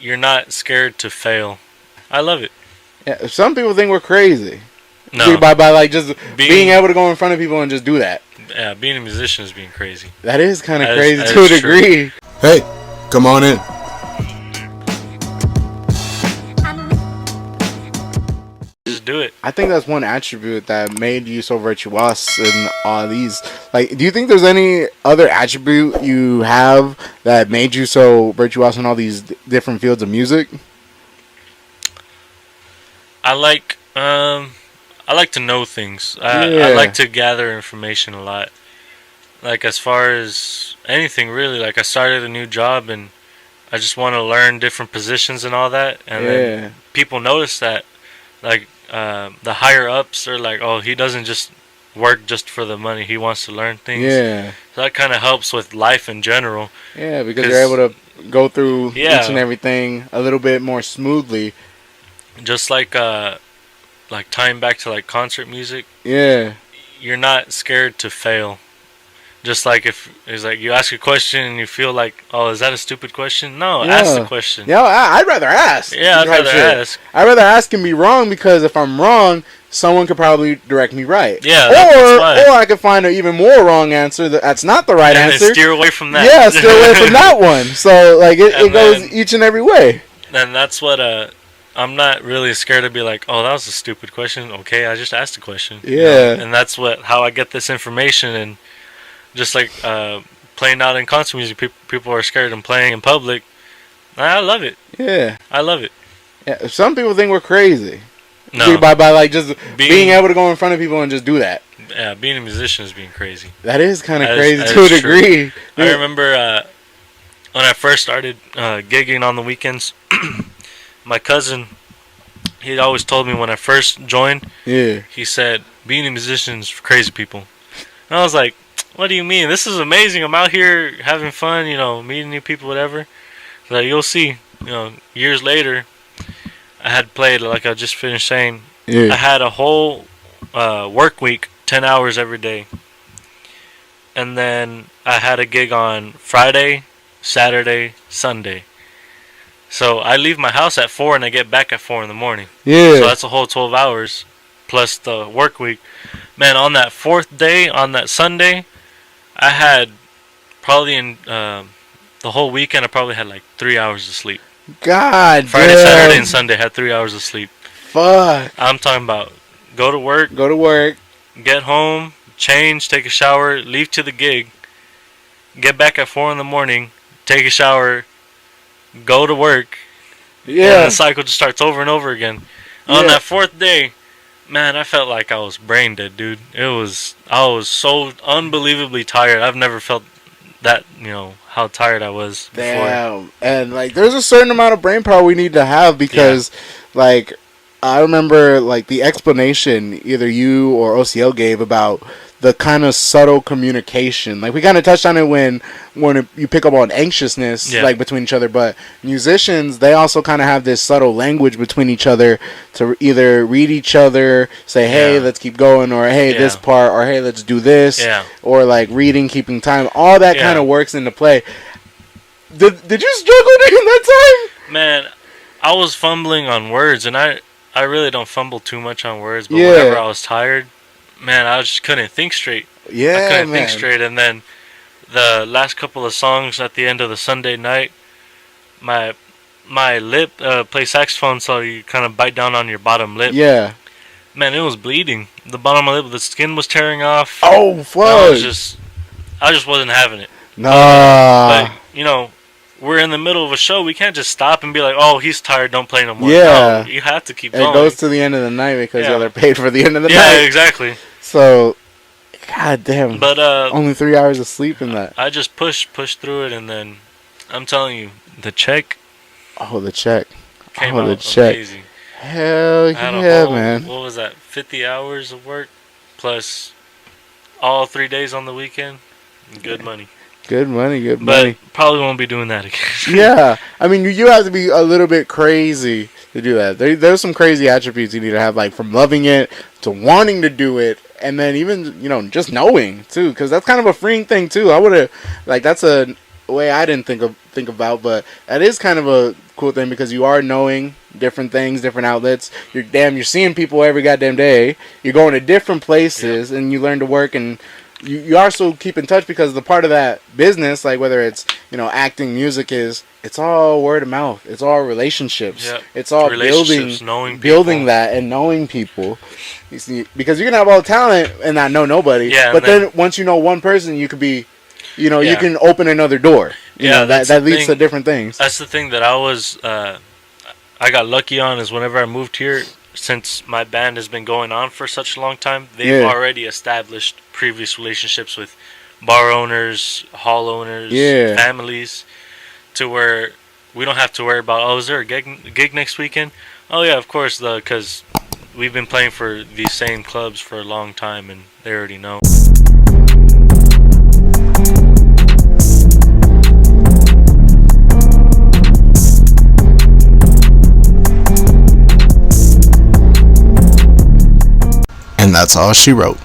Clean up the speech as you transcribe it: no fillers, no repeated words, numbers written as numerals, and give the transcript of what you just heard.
you're not scared to fail. I love it. Yeah, some people think we're crazy. No, By like just being able to go in front of people and just do that. yeah, being a musician is being crazy. That is kind of That crazy is to a true. degree. Hey, come on in. Just do it. I think that's one attribute that made you so virtuoso in all these. Like, do you think there's any other attribute you have that made you so virtuoso in all these different fields of music? I like to know things. I like to gather information a lot. Like, as far as anything really, like I started a new job and I just want to learn different positions and all that. And then people notice that, like, the higher ups are like, oh, he doesn't just work just for the money. He wants to learn things. Yeah. So that kind of helps with life in general. Yeah, because you're able to go through each and everything a little bit more smoothly. Just like tying back to like concert music. Yeah. You're not scared to fail. Just like if it's like you ask a question and you feel like, oh, is that a stupid question? No, ask the question. Yeah, I'd rather ask. Yeah, I'd rather ask. I'd rather ask and be wrong, because if I'm wrong, someone could probably direct me right. Yeah, that's or I could find an even more wrong answer that's not the right answer. Steer away from that. Yeah, steer away from that one. So like it goes each and every way. And that's what I'm not really scared to be like, oh, that was a stupid question. Okay, I just asked a question. Yeah. You know? And that's how I get this information. And just like playing out in concert music, people are scared of playing in public. I love it. Yeah. I love it. Yeah. Some people think we're crazy. No. By like just being able to go in front of people and just do that. Yeah, being a musician is being crazy. That is kind of crazy to a degree. I remember when I first started gigging on the weekends, my cousin, he always told me when I first joined, he said, being a musician is for crazy people. And I was like, what do you mean? This is amazing. I'm out here having fun, meeting new people, whatever. Like, you'll see, years later, I had played, like I just finished saying, I had a whole work week, 10 hours every day. And then I had a gig on Friday, Saturday, Sunday. So I leave my house at 4 and I get back at 4 in the morning. Yeah. So that's a whole 12 hours plus the work week. Man, on that fourth day, on that Sunday, I had probably in the whole weekend, I probably had like 3 hours of sleep. God Friday, Saturday, and Sunday had 3 hours of sleep. Fuck. I'm talking about go to work, get home, change, take a shower, leave to the gig, get back at 4 in the morning, take a shower, go to work. Yeah. And the cycle just starts over and over again. On that fourth day, man, I felt like I was brain dead, dude. I was so unbelievably tired. I've never felt that, how tired I was before. Damn. And like there's a certain amount of brain power we need to have, because like I remember like the explanation either you or OCL gave about the kind of subtle communication. Like we kind of touched on it when you pick up on anxiousness like between each other, but musicians, they also kind of have this subtle language between each other to either read each other, say, hey, let's keep going, or hey, this part, or hey, let's do this, or like reading, keeping time. All that kind of works into play. Did you struggle during that time? Man, I was fumbling on words, and I really don't fumble too much on words, but whenever I was tired, man, I just couldn't think straight. Yeah, I couldn't think straight. And then the last couple of songs at the end of the Sunday night, my lip play saxophone, so you kind of bite down on your bottom lip. Yeah. Man, it was bleeding. The bottom of my lip, the skin was tearing off. Oh, fuck. I just wasn't having it. Nah. But, we're in the middle of a show. We can't just stop and be like, oh, he's tired, don't play no more. Yeah. No, you have to keep going. It goes to the end of the night because they're paid for the end of the night. Yeah, exactly. So, god damn. But only 3 hours of sleep in that. I just pushed through it, and then I'm telling you, the check. Oh, the check. Came out amazing. Hell yeah, man. What was that? 50 hours of work plus all 3 days on the weekend. Good money. Good money. But probably won't be doing that again. Yeah. I mean, you have to be a little bit crazy to do that. There's some crazy attributes you need to have, like from loving it to wanting to do it, and then even, just knowing, too, because that's kind of a freeing thing, too. I would have, like, that's a way I didn't think think about, but that is kind of a cool thing because you are knowing different things, different outlets. You're seeing people every goddamn day. You're going to different places, and you learn to work, and you also keep in touch because the part of that business, like whether it's acting, music, it's all word of mouth. It's all relationships. Yep. It's all building that and knowing people. You see, because you can have all the talent and not know nobody. Yeah, but then once you know one person, you could be, you can open another door. That leads to different things. That's the thing that I got lucky on is whenever I moved here, since my band has been going on for such a long time, they've already established previous relationships with bar owners, hall owners, families, to where we don't have to worry about, is there a gig next weekend? Oh yeah, of course, because we've been playing for these same clubs for a long time, and they already know. And that's all she wrote.